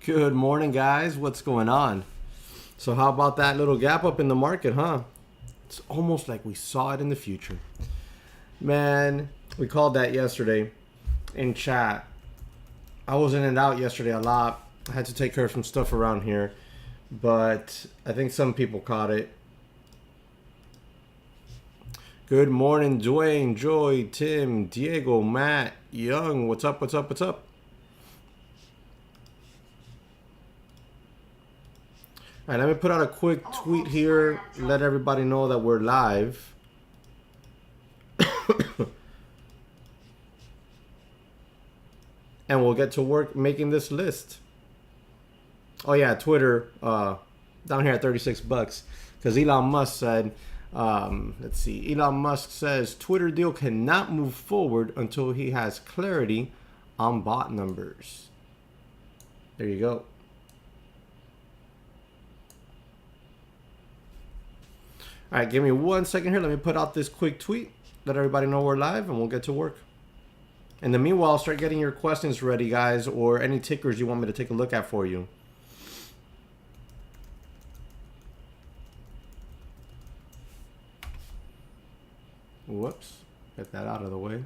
Good morning, guys. What's going on? So, how about that little gap up in the market, huh? It's almost like we saw it in the future. Man, we called that yesterday in chat. I was in and out yesterday a lot. I had to take care of some stuff around here, but I think some people caught it. Good morning, Dwayne, Joy, Tim, Diego, Matt, Young. What's up? What's up? What's up? All right, let me put out a quick tweet here. Let everybody know that we're live. And we'll get to work making this list. Oh yeah, Twitter down here at 36 bucks because Elon Musk said, let's see, Elon Musk says Twitter deal cannot move forward until he has clarity on bot numbers. There you go. All right, give me 1 second here. Let me put out this quick tweet. Let everybody know we're live and we'll get to work. In the meanwhile, start getting your questions ready, guys, or any tickers you want me to take a look at for you. Whoops. Get that out of the way.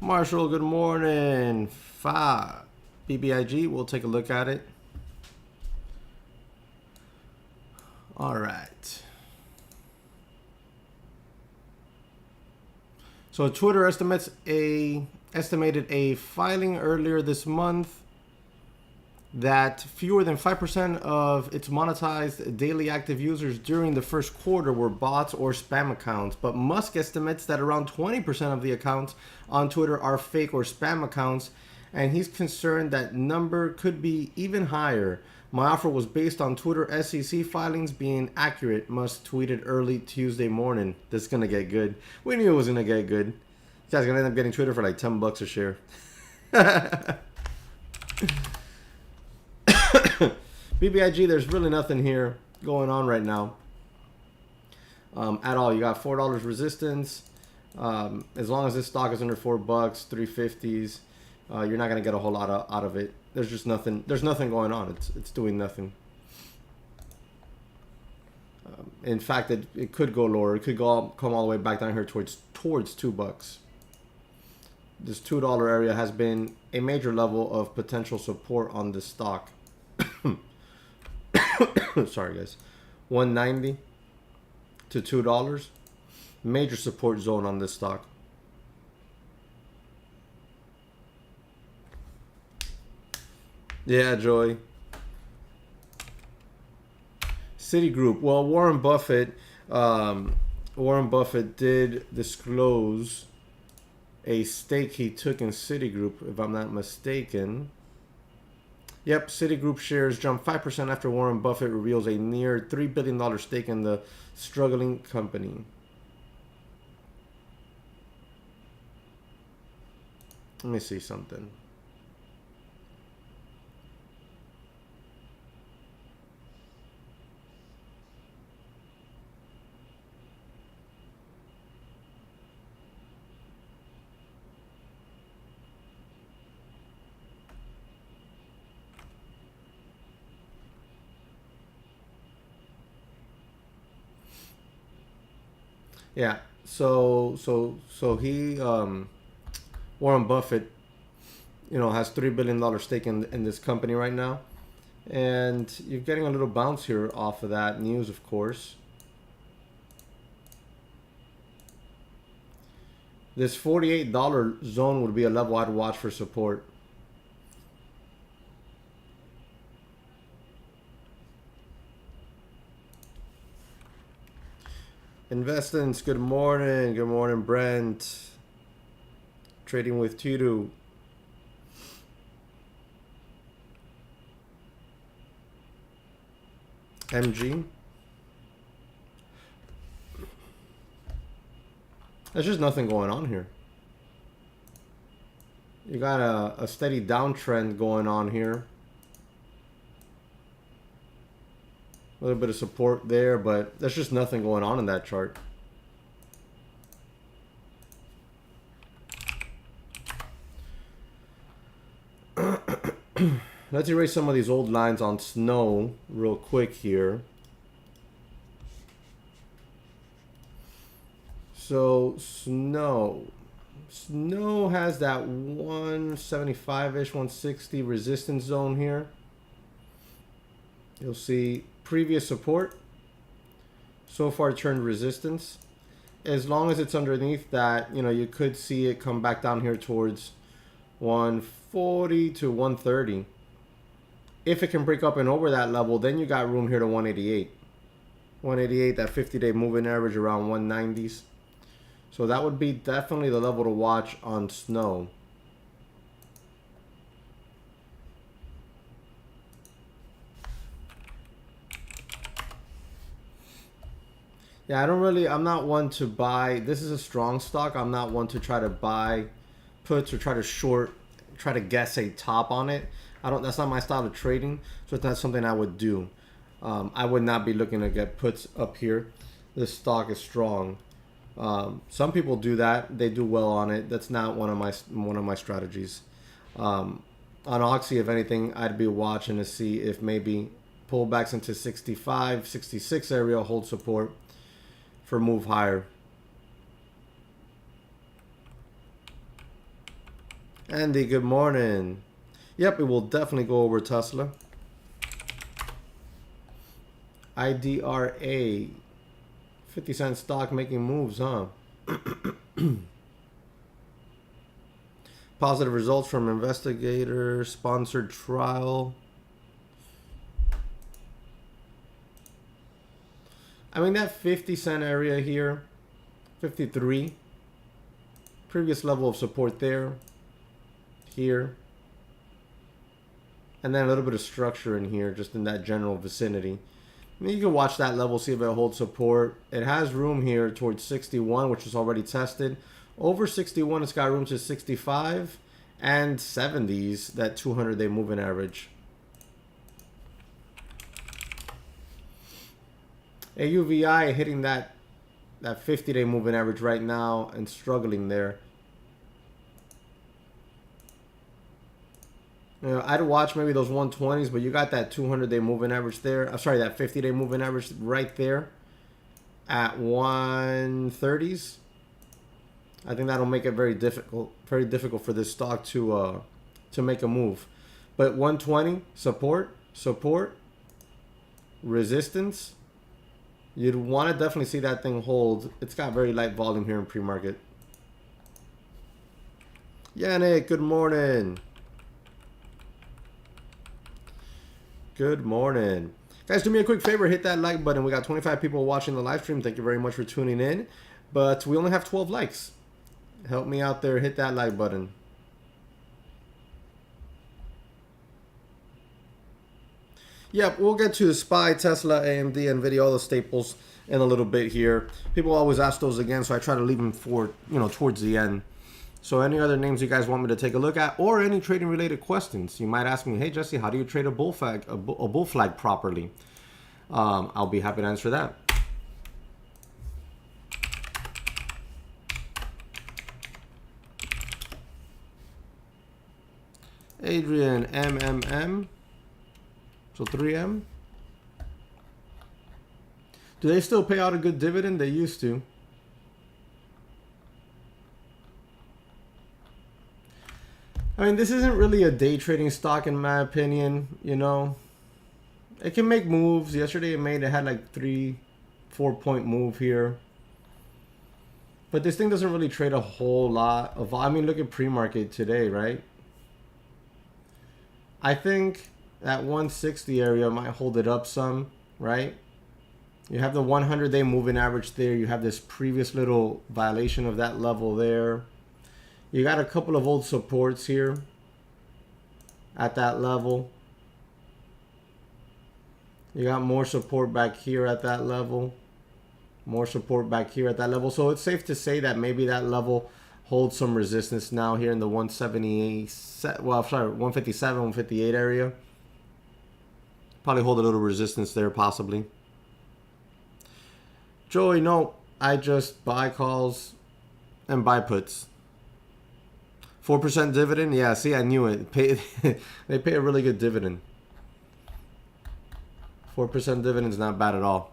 Marshall, good morning. Fa. BBIG, we'll take a look at it. All right. So Twitter estimated a filing earlier this month that fewer than 5% of its monetized daily active users during the first quarter were bots or spam accounts. But Musk estimates that around 20% of the accounts on Twitter are fake or spam accounts, and he's concerned that number could be even higher. My offer was based on Twitter SEC filings being accurate, Musk tweeted early Tuesday morning. This is going to get good. We knew it was going to get good. This guy's going to end up getting Twitter for like 10 bucks a share. BBIG, there's really nothing here going on right now at all. You got $4 resistance. As long as this stock is under 4 bucks, 350s, you're not gonna get a whole lot out of it. There's just nothing. There's nothing going on. It's doing nothing. In fact, it could go lower. It could come all the way back down here towards 2 bucks. This $2 area has been a major level of potential support on this stock. Sorry, guys. 190 to $2. Major support zone on this stock. Yeah, Joy. Citigroup. Well, Warren Buffett did disclose a stake he took in Citigroup, if I'm not mistaken. Yep, Citigroup shares jumped 5% after Warren Buffett reveals a near $3 billion stake in the struggling company. Let me see something. Yeah, So he Warren Buffett, has $3 billion stake in this company right now. And you're getting a little bounce here off of that news, of course. This $48 zone would be a level I'd watch for support. Investments, good morning. Good morning, Brent. Trading with Tudu. MG. There's just nothing going on here. You got a steady downtrend going on here. A little bit of support there, but there's just nothing going on in that chart. Let's erase some of these old lines on snow real quick here. So snow has that 175-ish, 160 resistance zone here. You'll see previous support. So far turned resistance. As long as it's underneath that, you could see it come back down here towards 140 to 130. If it can break up and over that level, then you got room here to 188. 188, that 50-day moving average around 190s. So that would be definitely the level to watch on snow. Yeah, I'm not one to buy. This is a strong stock. I'm not one to try to buy puts or try to short, try to guess a top on it. That's not my style of trading, so it's not something I would do. I would not be looking to get puts up here. This stock is strong. Some people do that. They do well on it. That's not one of my strategies. On Oxy, if anything, I'd be watching to see if maybe pullbacks into 65, 66 area hold support for move higher. Andy, good morning. Yep, it will definitely go over Tesla. IDRA, 50-cent stock making moves, huh? Positive results from investigator-sponsored trial. I mean, that 50-cent area here, 53. Previous level of support there, here. And then a little bit of structure in here, just in that general vicinity. I mean, you can watch that level, see if it holds support. It has room here towards 61, which was already tested. Over 61, it's got room to 65 and 70s, that 200-day moving average. AUVI hitting that 50-day moving average right now and struggling there. I'd watch maybe those 120s, but you got that 200-day moving average there. I'm sorry, that 50-day moving average right there at 130s. I think that'll make it very difficult for this stock to make a move. But 120 support, resistance. You'd want to definitely see that thing hold. It's got very light volume here in pre-market. Yannick, good morning. Good morning. Guys, do me a quick favor. Hit that like button. We got 25 people watching the live stream. Thank you very much for tuning in. But we only have 12 likes. Help me out there. Hit that like button. Yep, we'll get to SPY, Tesla, AMD, NVIDIA, all the staples in a little bit here. People always ask those again, so I try to leave them for, towards the end. So any other names you guys want me to take a look at, or any trading related questions, you might ask me, hey Jesse, how do you trade a bull flag properly? I'll be happy to answer that. Adrian, MMM, so 3M. Do they still pay out a good dividend? They used to. I mean, this isn't really a day trading stock in my opinion, you know. It can make moves. Yesterday it had like 3-4 point move here. But this thing doesn't really trade a whole lot of, I mean, look at pre-market today, right? I think that 160 area might hold it up some, right? You have the 100-day moving average there. You have this previous little violation of that level there. You got a couple of old supports here at that level. You got more support back here at that level. More support back here at that level. So it's safe to say that maybe that level holds some resistance now here in the 178, well, sorry, 157, 158 area. Probably hold a little resistance there, possibly. Joey, no, I just buy calls and buy puts. 4% dividend? Yeah, see, I knew it. They pay a really good dividend. 4% dividend is not bad at all.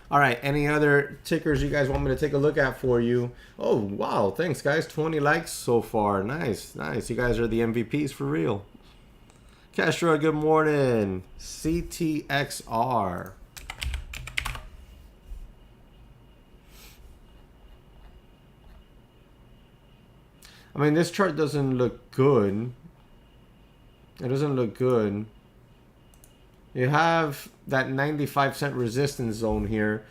All right, any other tickers you guys want me to take a look at for you? Oh, wow, thanks, guys. 20 likes so far. Nice, nice. You guys are the MVPs for real. Castro, good morning. CTXR. I mean, this chart doesn't look good. It doesn't look good. You have that 95-cent resistance zone here.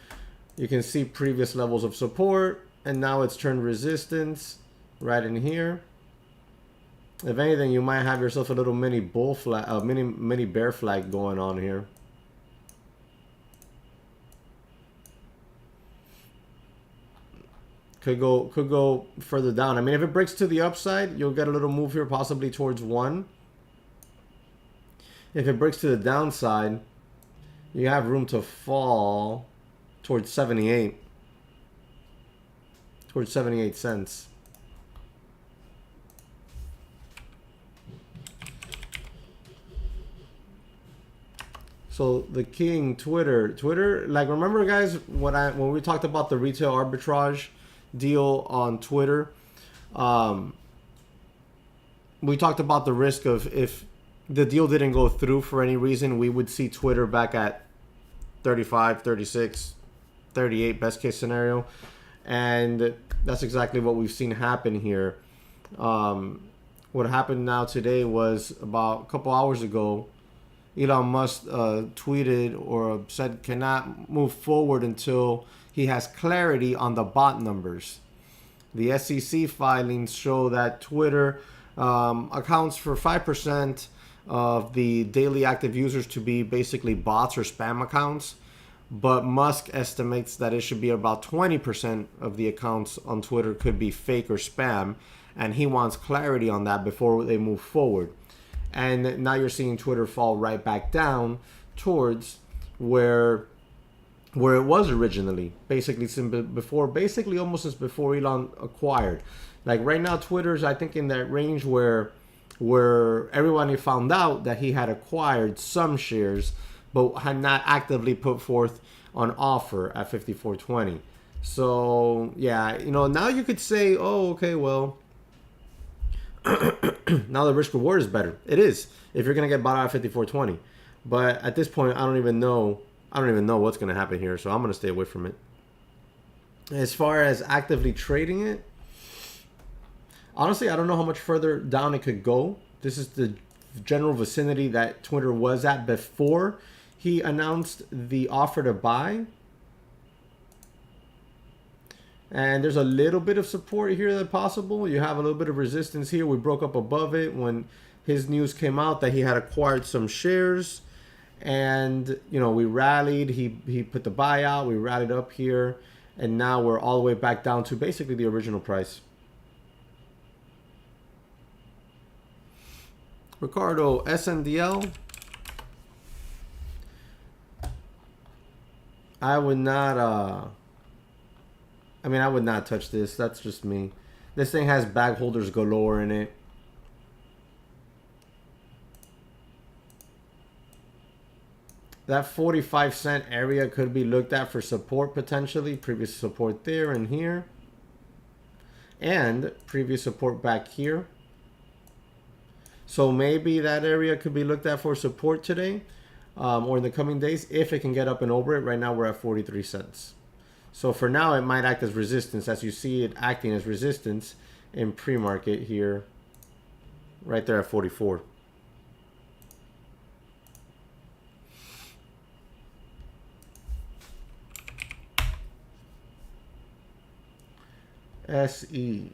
You can see previous levels of support, and now it's turned resistance right in here. If anything, you might have yourself a little mini bull flag, mini bear flag going on here. Could go further down. I mean, if it breaks to the upside, you'll get a little move here, possibly towards 1. If it breaks to the downside, you have room to fall towards 78. Towards 78 cents. So the king, Twitter, like, remember guys when we talked about the retail arbitrage deal on Twitter, we talked about the risk of if the deal didn't go through for any reason, we would see Twitter back at 35, 36, 38, best case scenario. And that's exactly what we've seen happen here. What happened now today was about a couple hours ago, Elon Musk tweeted or said cannot move forward until he has clarity on the bot numbers. The SEC filings show that Twitter accounts for 5% of the daily active users to be basically bots or spam accounts, but Musk estimates that it should be about 20% of the accounts on Twitter could be fake or spam, and he wants clarity on that before they move forward. And now you're seeing Twitter fall right back down towards where it was originally, basically almost since before Elon acquired. Like right now, Twitter's I think in that range where everyone found out that he had acquired some shares, but had not actively put forth on offer at 54.20. So yeah, you know, now you could say, oh, okay, well, now the risk reward is better. It is if you're gonna get bought out at 54.20. But at this point, I don't even know what's gonna happen here, so I'm gonna stay away from it. As far as actively trading it, honestly, I don't know how much further down it could go. This is the general vicinity that Twitter was at before he announced the offer to buy. And there's a little bit of support here that's possible. You have a little bit of resistance here. We broke up above it when his news came out that he had acquired some shares. And, you know, we rallied. He put the buy out. We rallied up here. And now we're all the way back down to basically the original price. Ricardo, SNDL. I would not touch this. That's just me. This thing has bag holders galore in it. That 45 cent area could be looked at for support potentially. Previous support there and here. And previous support back here. So maybe that area could be looked at for support today or in the coming days if it can get up and over it. Right now we're at 43 cents. So for now it might act as resistance, as you see it acting as resistance in pre-market here. Right there at 44. SE.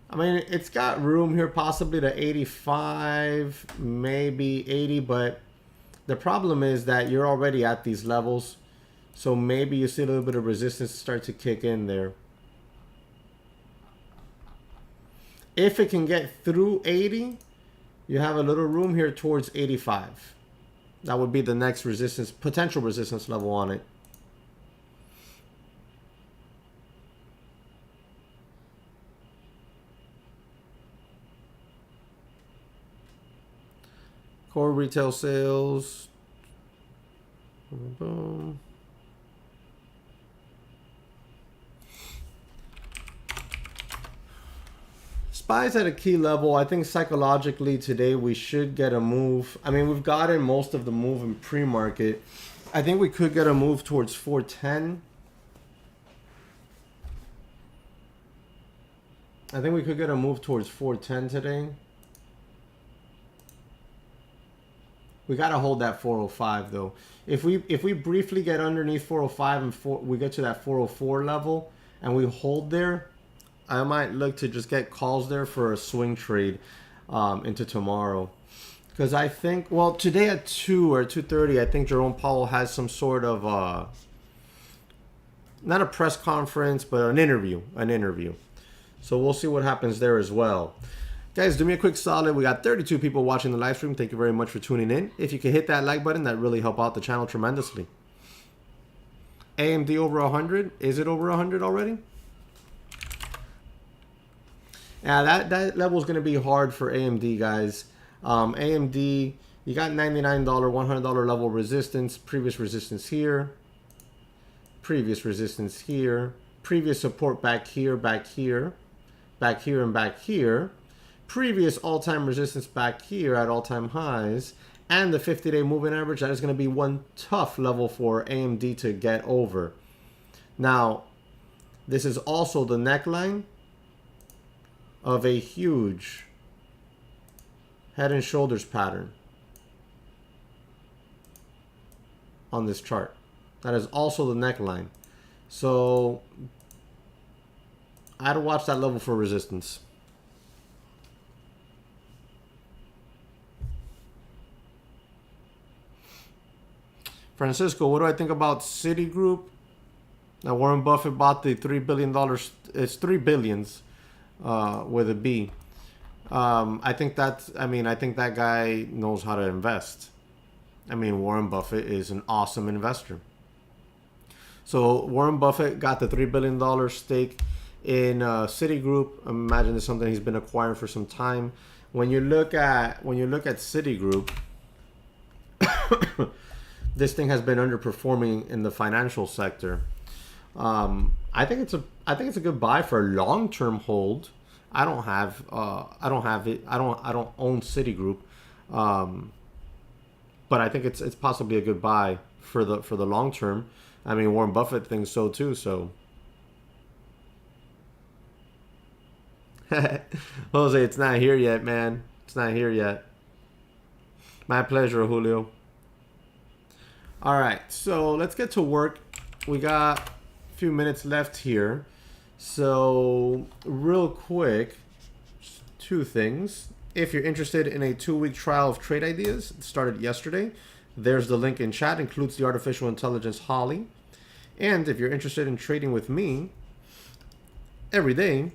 I mean, it's got room here possibly to 85, maybe 80, but the problem is that you're already at these levels. So maybe you see a little bit of resistance start to kick in there. If it can get through 80, you have a little room here towards 85. That would be the next resistance, potential resistance level on it. Core retail sales. Boom. SPY's at a key level. I think psychologically today we should get a move. I mean, we've gotten most of the move in pre-market. I think we could get a move towards 410. I think we could get a move towards 410 today. We got to hold that 405 though. If we briefly get underneath 405 and we get to that 404 level and we hold there, I might look to just get calls there for a swing trade into tomorrow. Because I think, well, today at 2 or 2:30, I think Jerome Powell has some sort of, not a press conference, but an interview. So we'll see what happens there as well. Guys, do me a quick solid. We got 32 people watching the live stream. Thank you very much for tuning in. If you can hit that like button, that really help out the channel tremendously. AMD over 100. Is it over 100 already? Yeah, that level is going to be hard for AMD, guys. AMD, you got $99, $100 level resistance. Previous resistance here. Previous resistance here. Previous support back here, back here. Back here and back here. Previous all-time resistance back here at all-time highs. And the 50-day moving average. That is going to be one tough level for AMD to get over. Now, this is also the neckline of a huge head and shoulders pattern on this chart. That is also the neckline. So I'd watch that level for resistance. Francisco, what do I think about Citigroup? Now Warren Buffett bought the $3 billion. It's $3 billions. With a B. I think that guy knows how to invest. I mean, Warren Buffett is an awesome investor. So Warren Buffett got the $3 billion stake in Citigroup. Imagine it's something he's been acquiring for some time. When you look at Citigroup, this thing has been underperforming in the financial sector. I think it's a good buy for a long-term hold. I don't own Citigroup, but I think it's possibly a good buy for the long term. I mean, Warren Buffett thinks so too. So, Jose, it's not here yet, man. It's not here yet. My pleasure, Julio. All right, so let's get to work. We got a few minutes left here. So real quick, two things. If you're interested in a 2-week trial of trade ideas, it started yesterday. There's the link in chat, includes the artificial intelligence Holly. And if you're interested in trading with me every day,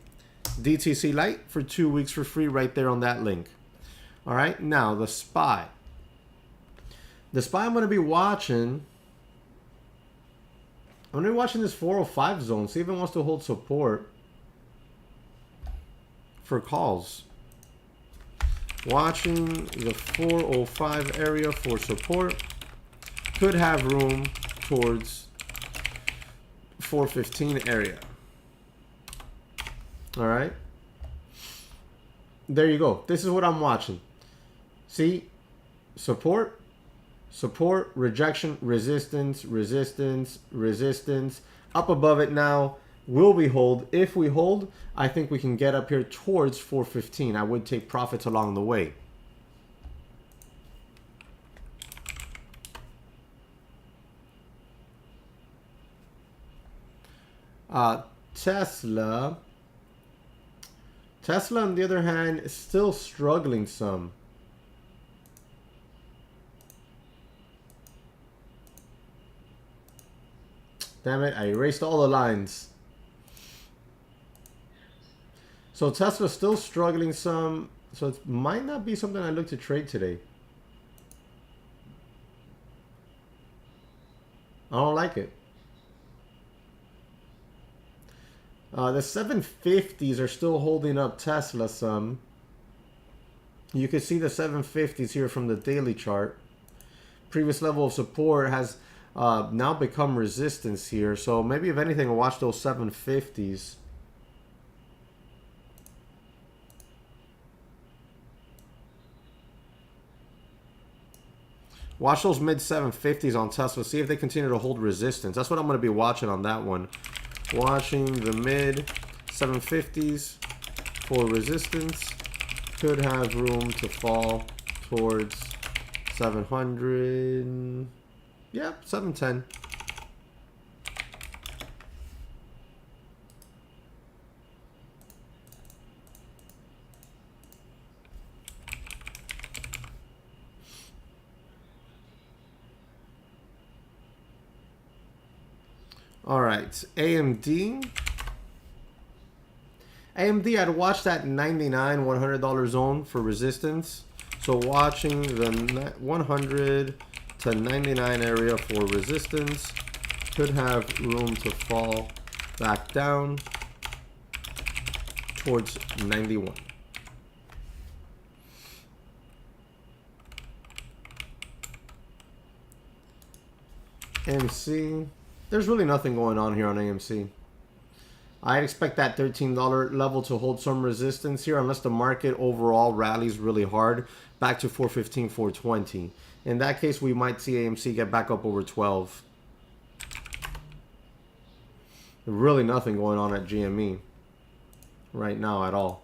DTC Lite for 2 weeks for free right there on that link. All right, now the SPY. The SPY I'm going to be watching. I'm going to be watching this 405 zone. See if it wants to hold support for calls. Watching the 405 area for support. Could have room towards 415 area. All right. There you go. This is what I'm watching. See, support, support, rejection, resistance, resistance, resistance. Up above it now. Will we hold? If we hold, I think we can get up here towards 415. I would take profits along the way. Tesla. Tesla, on the other hand, is still struggling some. Damn it, I erased all the lines. So Tesla's still struggling some. So it might not be something I look to trade today. I don't like it. The 750s are still holding up Tesla some. You can see the 750s here from the daily chart. Previous level of support has now become resistance here. So maybe if anything, I'll watch those 750s. Watch those mid 750s on Tesla. See if they continue to hold resistance. That's what I'm going to be watching on that one. Watching the mid 750s for resistance. Could have room to fall towards 700. Yep, 710. All right, AMD. AMD, I'd watch that $99, $100 zone for resistance. So watching the 100 to 99 area for resistance. Could have room to fall back down towards 91. AMC. There's really nothing going on here on AMC. I'd expect that $13 level to hold some resistance here unless the market overall rallies really hard back to 415, 420. In that case, we might see AMC get back up over 12. Really nothing going on at GME right now at all.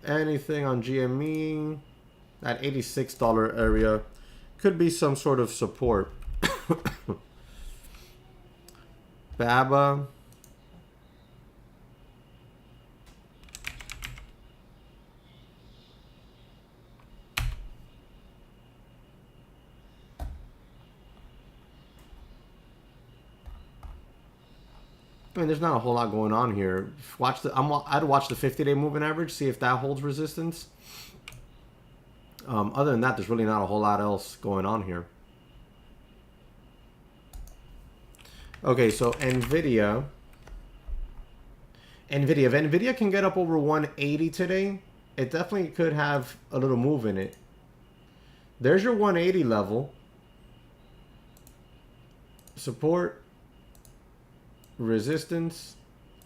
Anything on GME, that $86 area could be some sort of support. BABA. I mean, there's not a whole lot going on here. I'd watch the 50-day moving average, see if that holds resistance. Other than that, there's really not a whole lot else going on here. Okay, so Nvidia. If Nvidia can get up over 180 today, it definitely could have a little move in it. There's your 180 level. Support, resistance,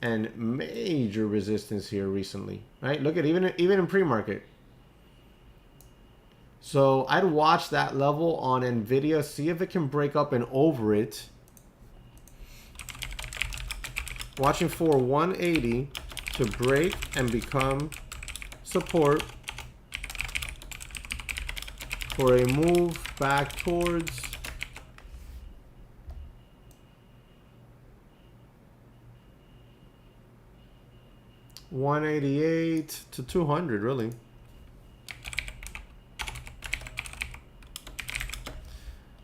and major resistance here recently. Right? Look at even in pre-market. So I'd watch that level on Nvidia, see if it can break up and over it. Watching for 180 to break and become support for a move back towards 188 to 200, really.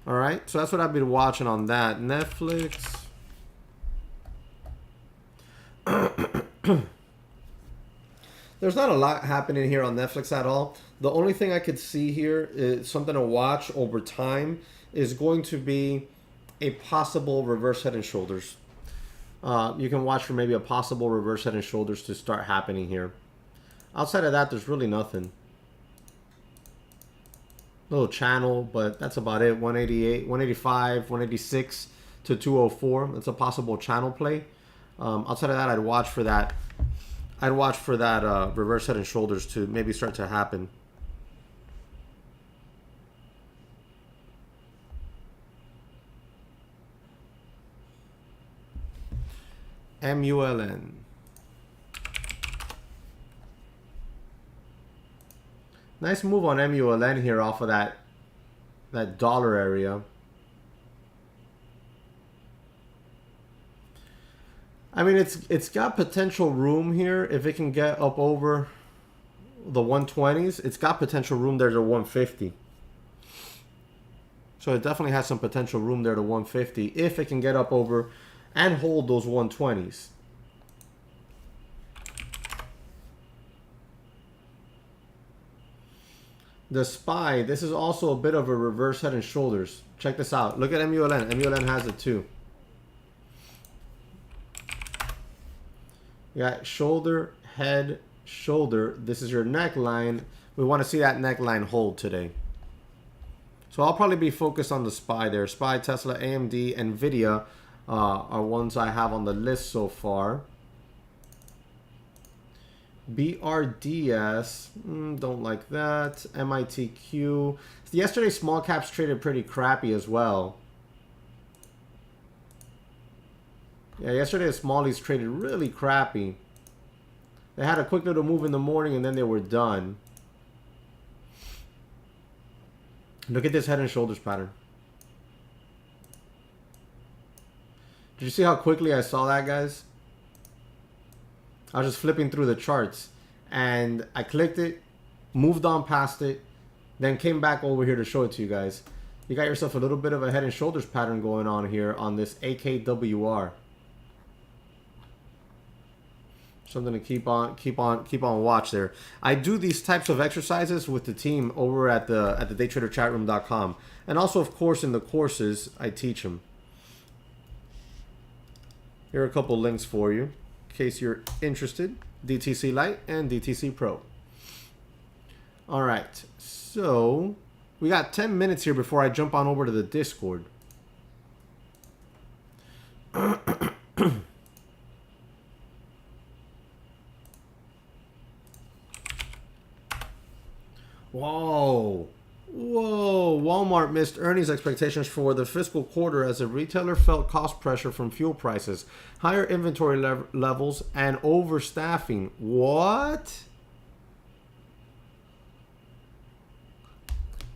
All right, so that's what I've been watching on that. Netflix. There's not a lot happening here on Netflix at all. The only thing I could see here is something to watch over time is going to be a possible reverse head and shoulders. You can watch for maybe a possible reverse head and shoulders to start happening here. Outside of that, there's really nothing. Little channel, but that's about it. 188, 185, 186 to 204. That's a possible channel play. Outside of that, I'd watch for that. I'd watch for that reverse head and shoulders to maybe start to happen. MULN. Nice move on MULN here off of that dollar area. I mean, it's got potential room here if it can get up over the 120s. It's got potential room there to 150. So it definitely has some potential room there to 150 if it can get up over and hold those 120s. The SPY, this is also a bit of a reverse head and shoulders. Check this out. Look at MULN. MULN has it too. You got shoulder, head, shoulder. This is your neckline. We want to see that neckline hold today. So I'll probably be focused on the SPY there. SPY, Tesla, AMD, NVIDIA are ones I have on the list so far. BRDS, don't like that. MITQ. Yesterday, small caps traded pretty crappy as well. Yeah, yesterday the smallies traded really crappy. They had a quick little move in the morning and then they were done. Look at this head and shoulders pattern. Did you see how quickly I saw that, guys? I was just flipping through the charts and I clicked it, moved on past it, then came back over here to show it to you guys. You got yourself a little bit of a head and shoulders pattern going on here on this AKWR. Something to keep on watch there. I do these types of exercises with the team over at the daytraderchatroom.com, and also of course in the courses I teach them. Here are a couple links for you in case you're interested. DTC Lite and DTC Pro. All right, so we got 10 minutes here before I jump on over to the Discord. Whoa. Walmart missed earnings expectations for the fiscal quarter as a retailer felt cost pressure from fuel prices, higher inventory levels, and overstaffing. What?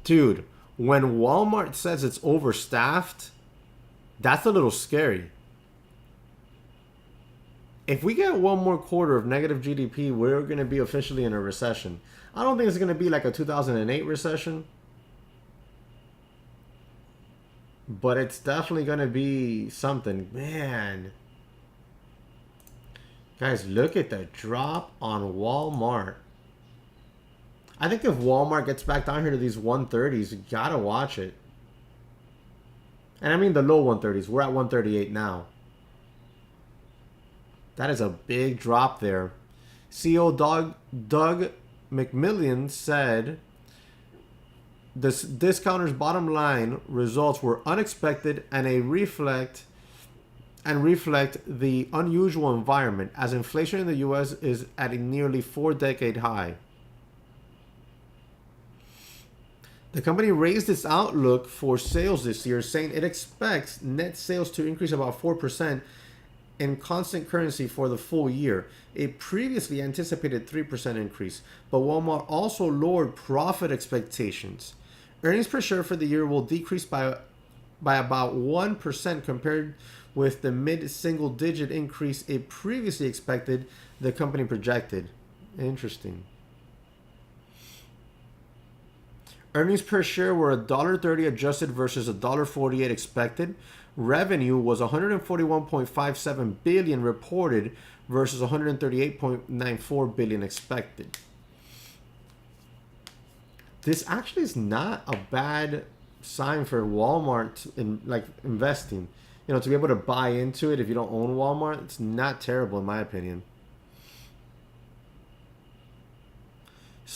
Dude, when Walmart says it's overstaffed, that's a little scary. If we get one more quarter of negative GDP, we're going to be officially in a recession. I don't think it's going to be like a 2008 recession, but it's definitely going to be something. Man. Guys, look at the drop on Walmart. I think if Walmart gets back down here to these 130s, you got to watch it. And I mean the low 130s. We're at 138 now. That is a big drop there. CEO Doug McMillan said this discounter's bottom line results were unexpected and reflect the unusual environment as inflation in the US is at a nearly 4-decade high. The company raised its outlook for sales this year, saying it expects net sales to increase about 4% in constant currency for the full year. It previously anticipated 3% increase, but Walmart also lowered profit expectations. Earnings per share for the year will decrease by about 1% compared with the mid-single digit increase it previously expected, the company projected. Interesting. Earnings per share were $1.30 adjusted versus $1.48 expected. Revenue was $141.57 billion reported versus $138.94 billion expected. This actually is not a bad sign for Walmart in investing. You know, to be able to buy into it if you don't own Walmart, it's not terrible in my opinion.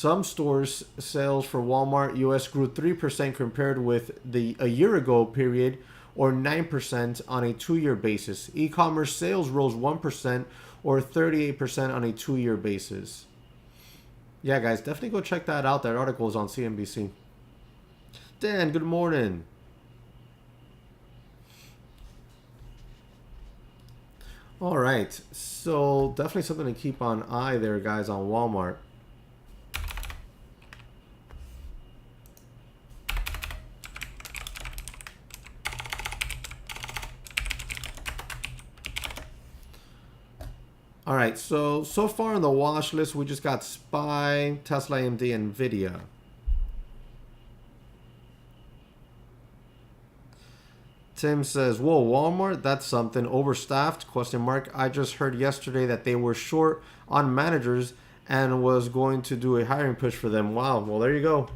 Some stores sales for Walmart US grew 3% compared with a year ago period, or 9% on a 2-year basis. E-commerce sales rose 1% or 38% on a 2-year basis. Yeah, guys, definitely go check that out. That article is on CNBC. Dan, good morning. All right, so definitely something to keep on eye there, guys, on Walmart. All right, so far on the watch list, we just got SPY, Tesla, AMD, and Nvidia. Tim says, whoa, Walmart, that's something. Overstaffed, question mark. I just heard yesterday that they were short on managers and was going to do a hiring push for them. Wow, well, there you go.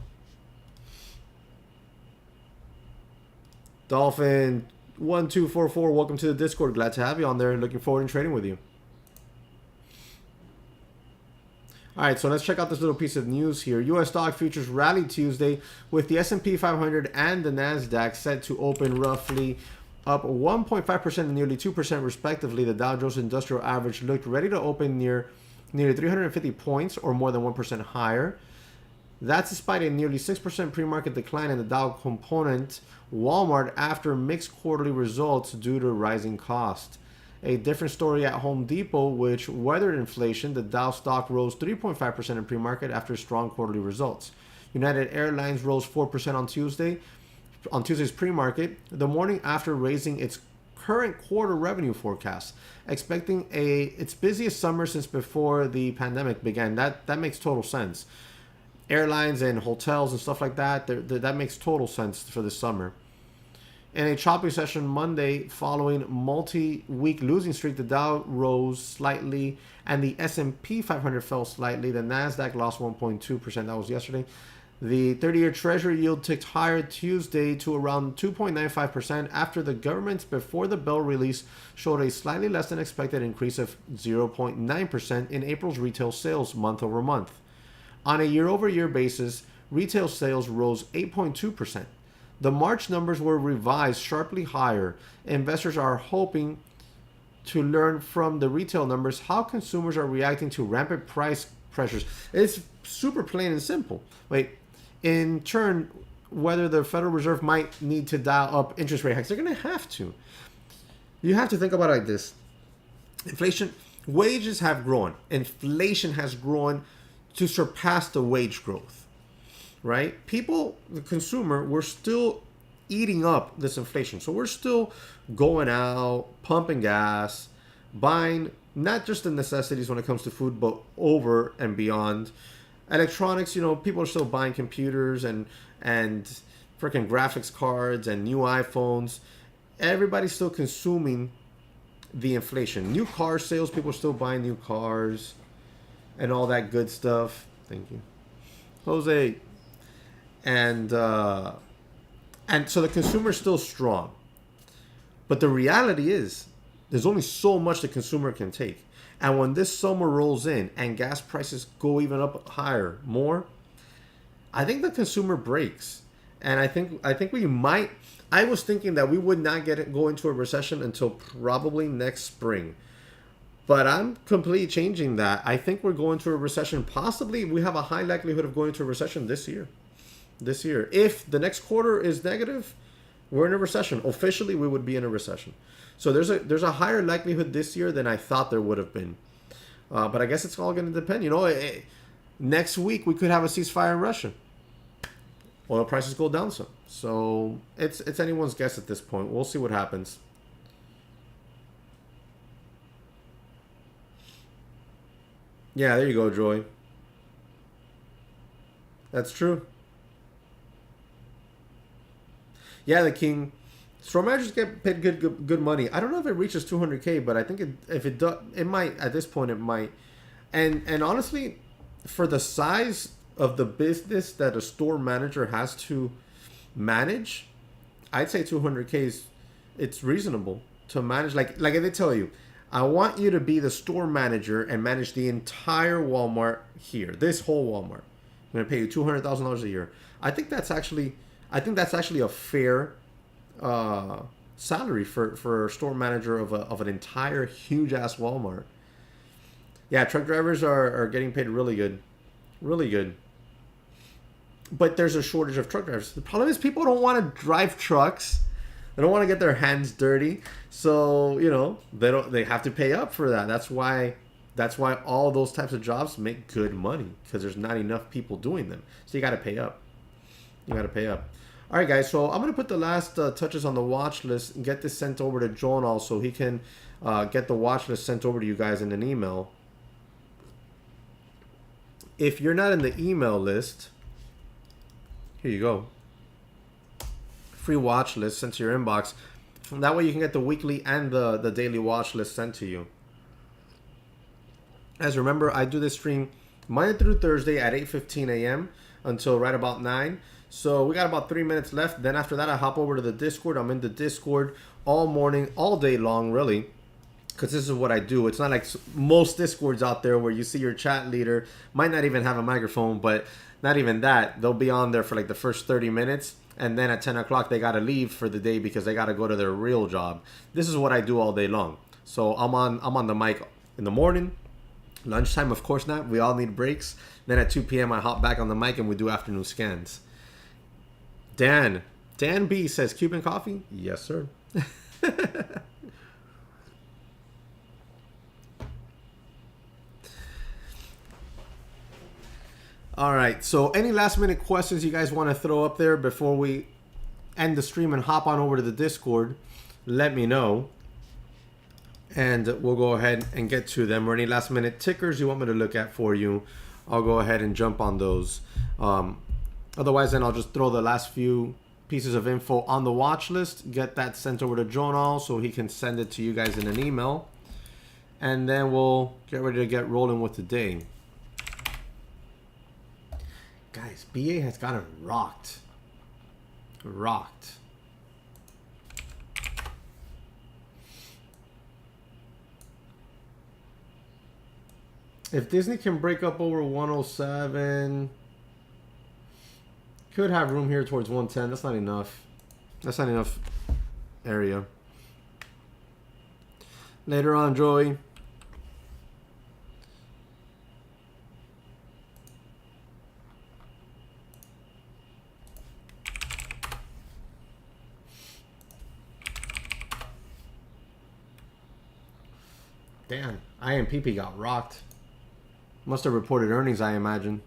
Dolphin1244, welcome to the Discord. Glad to have you on there. Looking forward to trading with you. All right, so let's check out this little piece of news here. U.S. stock futures rallied Tuesday with the S&P 500 and the NASDAQ set to open roughly up 1.5% and nearly 2% respectively. The Dow Jones Industrial Average looked ready to open nearly 350 points or more than 1% higher. That's despite a nearly 6% pre-market decline in the Dow component, Walmart, after mixed quarterly results due to rising costs. A different story at Home Depot, which weathered inflation. The Dow stock rose 3.5% in pre-market after strong quarterly results. United Airlines rose 4% on Tuesday's pre-market, the morning after raising its current quarter revenue forecast, expecting its busiest summer since before the pandemic began. That makes total sense. Airlines and hotels and stuff like that, that makes total sense for this summer. In a choppy session Monday following multi-week losing streak, the Dow rose slightly and the S&P 500 fell slightly. The NASDAQ lost 1.2%. That was yesterday. The 30-year Treasury yield ticked higher Tuesday to around 2.95% after the government's before the bell release showed a slightly less than expected increase of 0.9% in April's retail sales month over month. On a year-over-year basis, retail sales rose 8.2%. The March numbers were revised sharply higher. Investors are hoping to learn from the retail numbers how consumers are reacting to rampant price pressures. It's super plain and simple. In turn, whether the Federal Reserve might need to dial up interest rate hikes, they're going to have to. You have to think about it like this. Inflation, wages have grown. Inflation has grown to surpass the wage growth. Right? People, the consumer, we're still eating up this inflation. So we're still going out, pumping gas, buying not just the necessities when it comes to food, but over and beyond. Electronics, people are still buying computers and freaking graphics cards and new iPhones. Everybody's still consuming the inflation. New car sales, people are still buying new cars and all that good stuff. Thank you. Jose. And so the consumer is still strong. But the reality is there's only so much the consumer can take. And when this summer rolls in and gas prices go even up higher, more, I think the consumer breaks. And I think we might. I was thinking that we would not go into a recession until probably next spring. But I'm completely changing that. I think we're going to a recession. Possibly we have a high likelihood of going to a recession this year. If the next quarter is negative, we're in a recession. Officially, we would be in a recession. So there's a higher likelihood this year than I thought there would have been. But I guess it's all going to depend. Next week we could have a ceasefire in Russia. Oil prices go down some. So it's anyone's guess at this point. We'll see what happens. Yeah, there you go, Joy. That's true. Yeah, the king. Store managers get paid good money. I don't know if it reaches 200K, but I think if it does, it might. At this point, it might. And honestly, for the size of the business that a store manager has to manage, I'd say 200K it's reasonable to manage. Like if they tell you, I want you to be the store manager and manage the entire Walmart here, this whole Walmart. going to pay you $200,000 a year. I think that's actually a fair salary for a store manager of an entire huge ass Walmart. Yeah, truck drivers are getting paid really good. Really good. But there's a shortage of truck drivers. The problem is people don't want to drive trucks. They don't want to get their hands dirty. So, you know, they have to pay up for that. That's why all those types of jobs make good money, because there's not enough people doing them. So you got to pay up. You got to pay up. All right, guys. So I'm going to put the last touches on the watch list and get this sent over to Jonal so he can get the watch list sent over to you guys in an email. If you're not in the email list, here you go. Free watch list sent to your inbox. That way you can get the weekly and the daily watch list sent to you. As remember, I do this stream Monday through Thursday at 8:15 a.m. until right about 9. So we got about 3 minutes left. Then after that, I hop over to the Discord. I'm in the Discord all morning, all day long, really, because this is what I do. It's not like most Discords out there where you see your chat leader might not even have a microphone, but not even that. They'll be on there for like the first 30 minutes. And then at 10 o'clock, they got to leave for the day because they got to go to their real job. This is what I do all day long. So I'm on the mic in the morning. Lunchtime, of course not. We all need breaks. Then at 2 p.m., I hop back on the mic and we do afternoon scans. Dan B says, Cuban coffee? Yes, sir. All right, so any last minute questions you guys want to throw up there before we end the stream and hop on over to the Discord, let me know. And we'll go ahead and get to them. Or any last minute tickers you want me to look at for you, I'll go ahead and jump on those. Otherwise, then I'll just throw the last few pieces of info on the watch list, get that sent over to Jonal so he can send it to you guys in an email. And then we'll get ready to get rolling with the day. Guys, BA has gotten rocked. Rocked. If Disney can break up over 107, could have room here towards 110. That's not enough. That's not enough area. Later on, Joey. Damn, IMPP got rocked. Must have reported earnings, I imagine.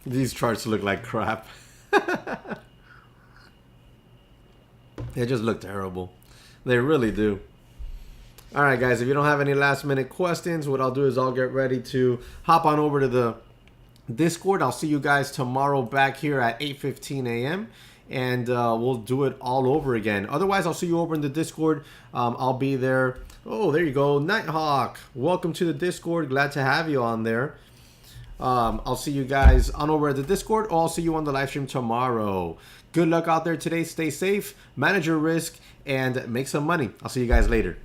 These charts look like crap. They just look terrible. They really do. All right, guys, if you don't have any last minute questions, what I'll do is I'll get ready to hop on over to the Discord. I'll see you guys tomorrow back here at 8:15 a.m. and we'll do it all over again. Otherwise, I'll see you over in the Discord. I'll be there. Oh, there you go. Nighthawk. Welcome to the Discord. Glad to have you on there. I'll see you guys on over at the Discord, or I'll see you on the live stream tomorrow. Good luck out there today. Stay safe, manage your risk, and make some money. I'll see you guys later.